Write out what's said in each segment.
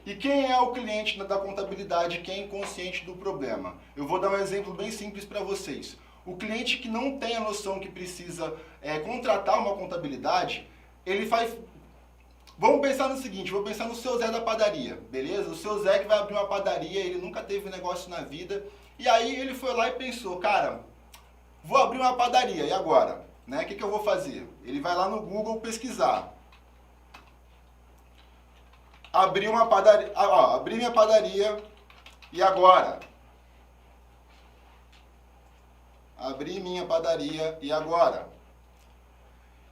E quem é o cliente da contabilidade que é inconsciente do problema? Eu vou dar um exemplo bem simples para vocês. O cliente que não tem a noção que precisa contratar uma contabilidade, ele faz... Vamos pensar no seguinte, vou pensar no seu Zé da padaria, beleza? O seu Zé que vai abrir uma padaria, ele nunca teve negócio na vida, e aí ele foi lá e pensou, cara, vou abrir uma padaria, e agora? Né? O que eu vou fazer? Ele vai lá no Google pesquisar. Abri uma padaria, abri minha padaria, e agora? Abri minha padaria, e agora?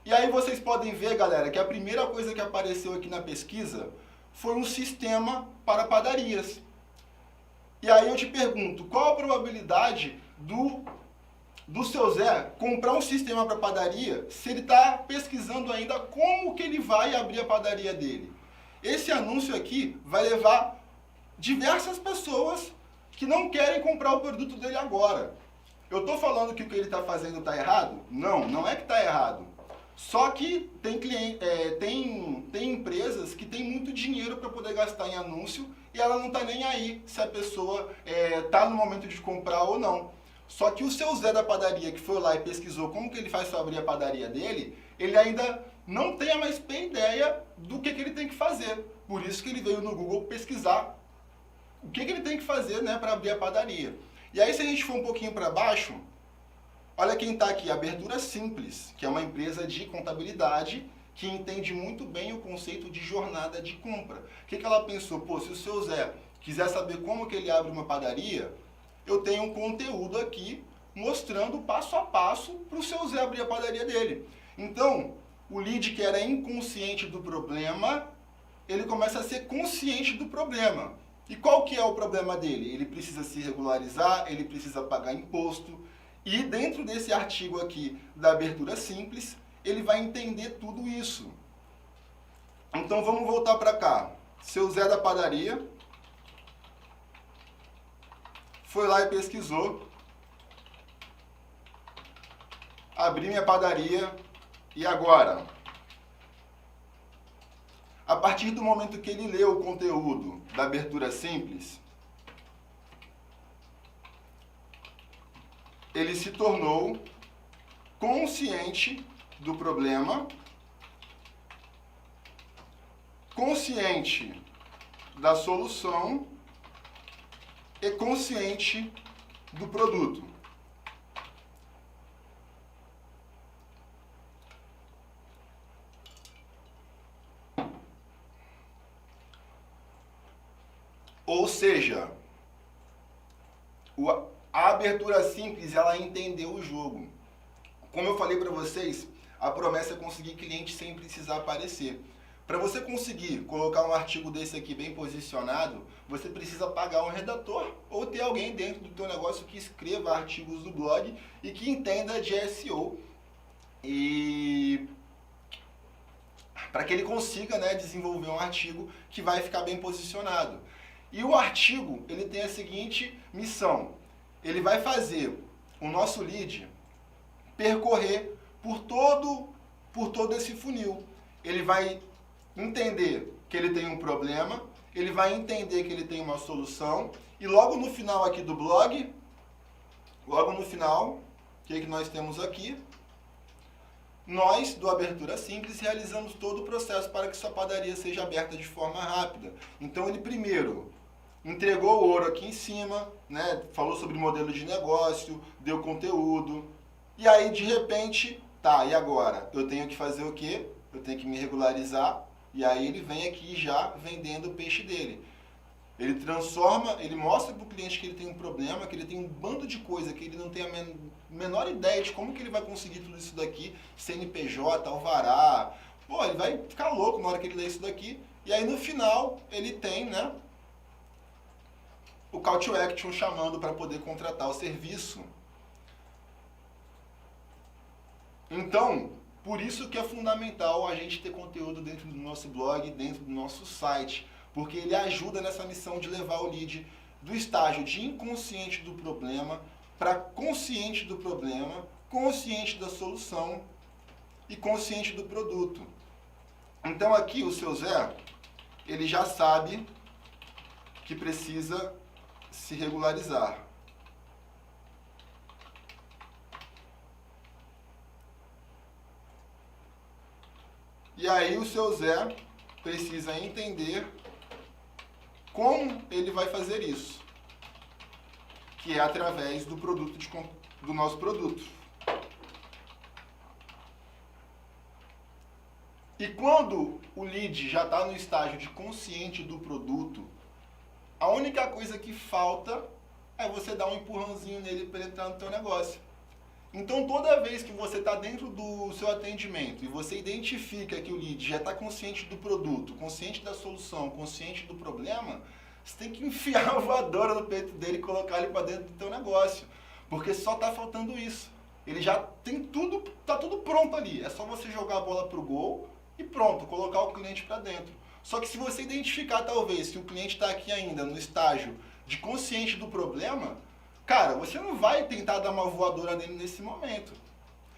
E aí vocês podem ver, galera, que a primeira coisa que apareceu aqui na pesquisa foi um sistema para padarias. E aí eu te pergunto, qual a probabilidade do seu Zé comprar um sistema para padaria se ele está pesquisando ainda como que ele vai abrir a padaria dele? Esse anúncio aqui vai levar diversas pessoas que não querem comprar o produto dele agora. Eu estou falando que o que ele está fazendo está errado? Não, não é que está errado. Só que tem empresas que têm muito dinheiro para poder gastar em anúncio e ela não está nem aí se a pessoa está no momento de comprar ou não. Só que o seu Zé da padaria que foi lá e pesquisou como que ele faz para abrir a padaria dele, ele ainda não tem a mais bem ideia do que ele tem que fazer. Por isso que ele veio no Google pesquisar o que ele tem que fazer, né, para abrir a padaria. E aí se a gente for um pouquinho para baixo, olha quem está aqui, Abertura Simples, que é uma empresa de contabilidade que entende muito bem o conceito de jornada de compra. O que ela pensou? Pô, se o seu Zé quiser saber como que ele abre uma padaria, eu tenho um conteúdo aqui mostrando passo a passo para o seu Zé abrir a padaria dele. Então, o lead que era inconsciente do problema, ele começa a ser consciente do problema. E qual que é o problema dele? Ele precisa se regularizar, ele precisa pagar imposto. E dentro desse artigo aqui da Abertura Simples, ele vai entender tudo isso. Então vamos voltar para cá. Seu Zé da padaria foi lá e pesquisou. Abri minha padaria e agora? A partir do momento que ele leu o conteúdo da Abertura Simples, ele se tornou consciente do problema, consciente da solução e consciente do produto. Ou seja, a Abertura Simples, ela entendeu o jogo. Como eu falei para vocês, a promessa é conseguir cliente sem precisar aparecer. Para você conseguir colocar um artigo desse aqui bem posicionado, você precisa pagar um redator ou ter alguém dentro do teu negócio que escreva artigos do blog e que entenda de SEO. E para que ele consiga, né, desenvolver um artigo que vai ficar bem posicionado. E o artigo, ele tem a seguinte missão. Ele vai fazer o nosso lead percorrer por todo esse funil. Ele vai entender que ele tem um problema, ele vai entender que ele tem uma solução, e logo no final aqui do blog, logo no final, o que nós temos aqui? Nós, do Abertura Simples, realizamos todo o processo para que sua padaria seja aberta de forma rápida. Então ele primeiro entregou o ouro aqui em cima, né? Falou sobre modelo de negócio, deu conteúdo. E aí, de repente, tá, e agora? Eu tenho que fazer o quê? Eu tenho que me regularizar. E aí ele vem aqui já vendendo o peixe dele. Ele transforma, ele mostra para o cliente que ele tem um problema, que ele tem um bando de coisa, que ele não tem a menor ideia de como que ele vai conseguir tudo isso daqui, CNPJ, alvará. Pô, ele vai ficar louco na hora que ele lê isso daqui. E aí, no final, ele tem, né, o Call to Action chamando para poder contratar o serviço. Então, por isso que é fundamental a gente ter conteúdo dentro do nosso blog, dentro do nosso site, porque ele ajuda nessa missão de levar o lead do estágio de inconsciente do problema para consciente do problema, consciente da solução e consciente do produto. Então aqui o seu Zé, ele já sabe que precisa se regularizar. E aí o seu Zé precisa entender como ele vai fazer isso, que é através do do nosso produto. E quando o lead já está no estágio de consciente do produto, a única coisa que falta é você dar um empurrãozinho nele para ele entrar no teu negócio. Então, toda vez que você está dentro do seu atendimento e você identifica que o lead já está consciente do produto, consciente da solução, consciente do problema, você tem que enfiar a voadora no peito dele e colocar ele para dentro do teu negócio. Porque só está faltando isso. Ele já tem tudo, está tudo pronto ali. É só você jogar a bola pro gol e pronto, colocar o cliente para dentro. Só que se você identificar talvez que o cliente está aqui ainda no estágio de consciente do problema, cara, você não vai tentar dar uma voadora nele nesse momento.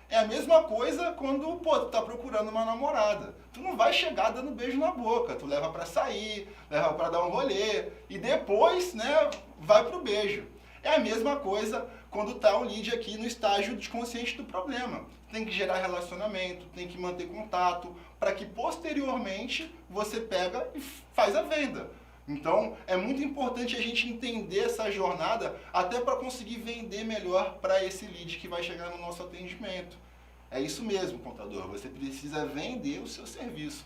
É a mesma coisa quando, pô, tu tá procurando uma namorada. Tu não vai chegar dando beijo na boca. Tu leva pra sair, leva pra dar um rolê e depois, né, vai pro beijo. É a mesma coisa quando tá o lead aqui no estágio de consciente do problema. Tem que gerar relacionamento, tem que manter contato, para que posteriormente você pega e faz a venda. Então, é muito importante a gente entender essa jornada até para conseguir vender melhor para esse lead que vai chegar no nosso atendimento. É isso mesmo, contador. Você precisa vender o seu serviço.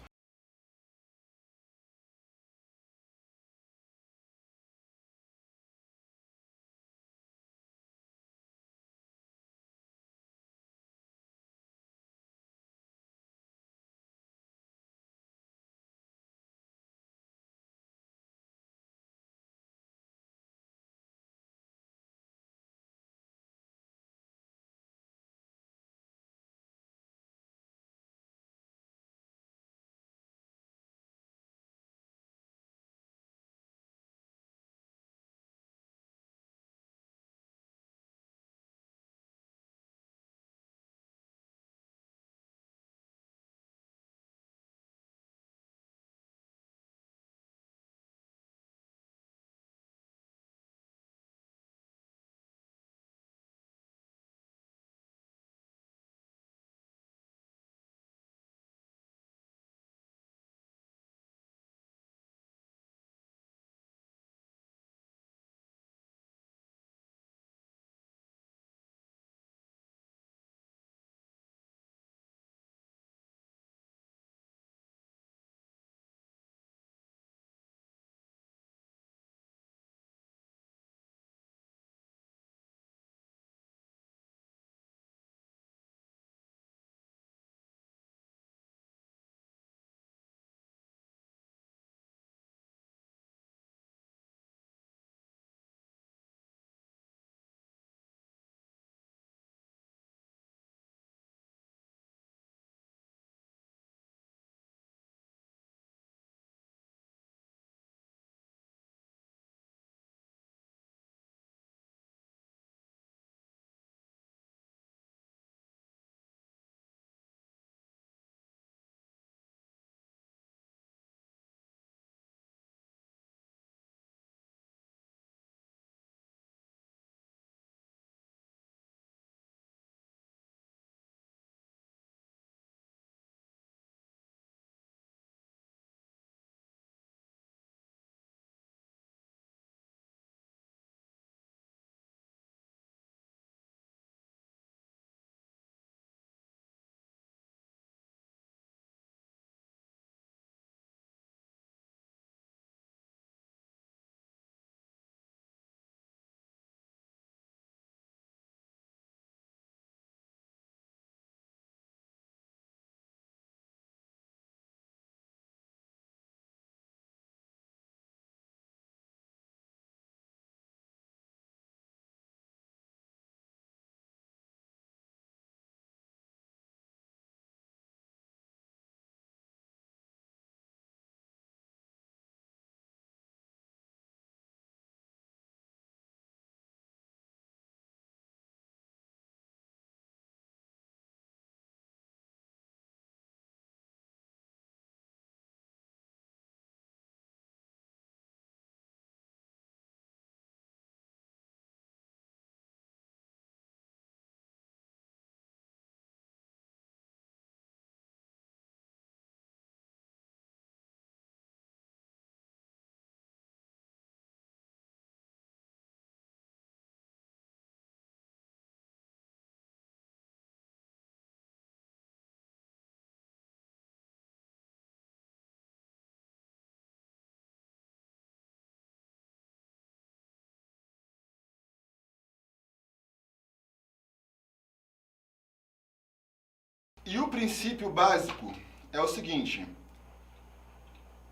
E o princípio básico é o seguinte: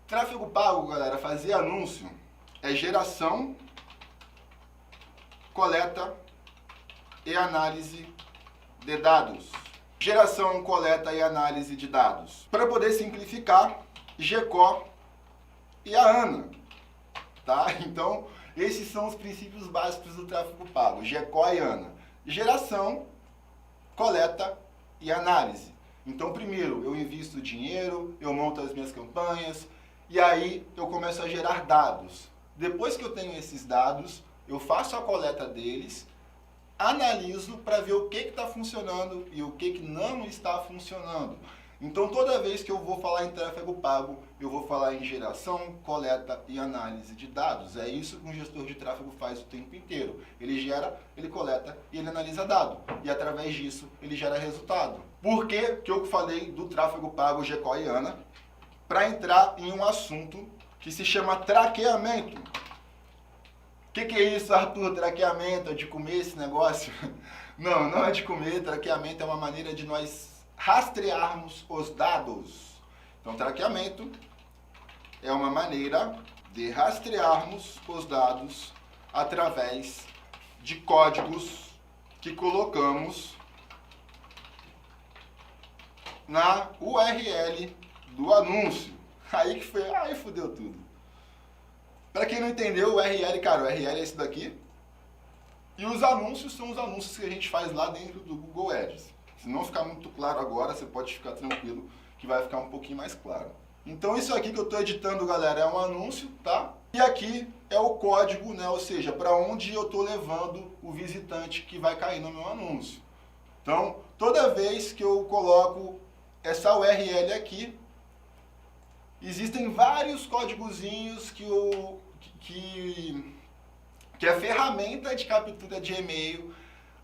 tráfego pago, galera, fazer anúncio é geração, coleta e análise de dados. Geração, coleta e análise de dados. Para poder simplificar, GECO e a ANA, tá? Então, esses são os princípios básicos do tráfego pago, GECO e ANA. Geração, coleta e análise. Então, primeiro, eu invisto dinheiro, eu monto as minhas campanhas, e aí eu começo a gerar dados. Depois que eu tenho esses dados, eu faço a coleta deles, analiso para ver o que está funcionando e o que não está funcionando. Então, toda vez que eu vou falar em tráfego pago, eu vou falar em geração, coleta e análise de dados. É isso que um gestor de tráfego faz o tempo inteiro. Ele gera, ele coleta e ele analisa dado. E através disso, ele gera resultado. Por que eu falei do tráfego pago, GECO e ANA? Para entrar em um assunto que se chama traqueamento. O que é isso, Arthur? Traqueamento? É de comer esse negócio? Não, não é de comer. Traqueamento é uma maneira de nós rastrearmos os dados. Então, traqueamento é uma maneira de rastrearmos os dados através de códigos que colocamos na URL do anúncio. Aí que foi, aí fudeu tudo. Para quem não entendeu, o URL, cara, o URL é esse daqui. E os anúncios são os anúncios que a gente faz lá dentro do Google Ads. Se não ficar muito claro agora, você pode ficar tranquilo que vai ficar um pouquinho mais claro. Então isso aqui que eu estou editando, galera, é um anúncio, tá? E aqui é o código, né? Ou seja, para onde eu estou levando o visitante que vai cair no meu anúncio. Então, toda vez que eu coloco essa URL aqui, existem vários códigozinhos que a ferramenta de captura de e-mail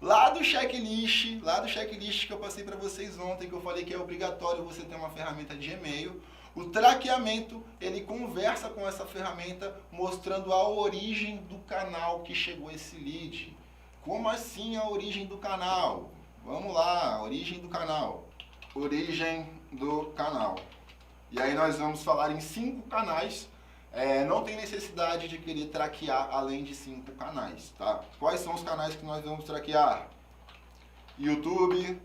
lá do checklist que eu passei para vocês ontem, que eu falei que é obrigatório você ter uma ferramenta de e-mail. O traqueamento, ele conversa com essa ferramenta mostrando a origem do canal que chegou esse lead. Como assim a origem do canal? Vamos lá, origem do canal. Origem do canal. E aí nós vamos falar em 5 canais. Não tem necessidade de querer traquear além de 5 canais, tá? Quais são os canais que nós vamos traquear? YouTube,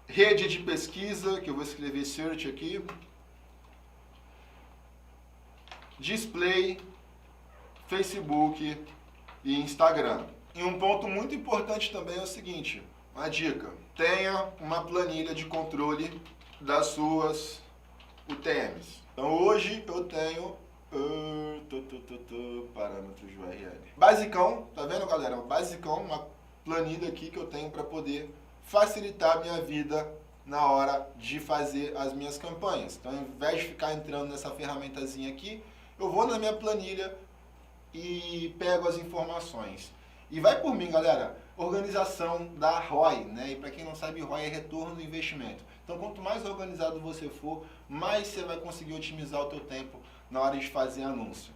rede de pesquisa, que eu vou escrever search aqui, display, Facebook e Instagram. E um ponto muito importante também é o seguinte, uma dica, tenha uma planilha de controle das suas UTMs. Então hoje eu tenho parâmetros de URL. Basicão, tá vendo, galera? Basicão, uma planilha aqui que eu tenho para poder facilitar a minha vida na hora de fazer as minhas campanhas. Então, ao invés de ficar entrando nessa ferramentazinha aqui, eu vou na minha planilha e pego as informações. E vai por mim, galera, organização da ROI, né? E para quem não sabe, ROI é retorno do investimento. Então, quanto mais organizado você for, mais você vai conseguir otimizar o teu tempo na hora de fazer anúncio.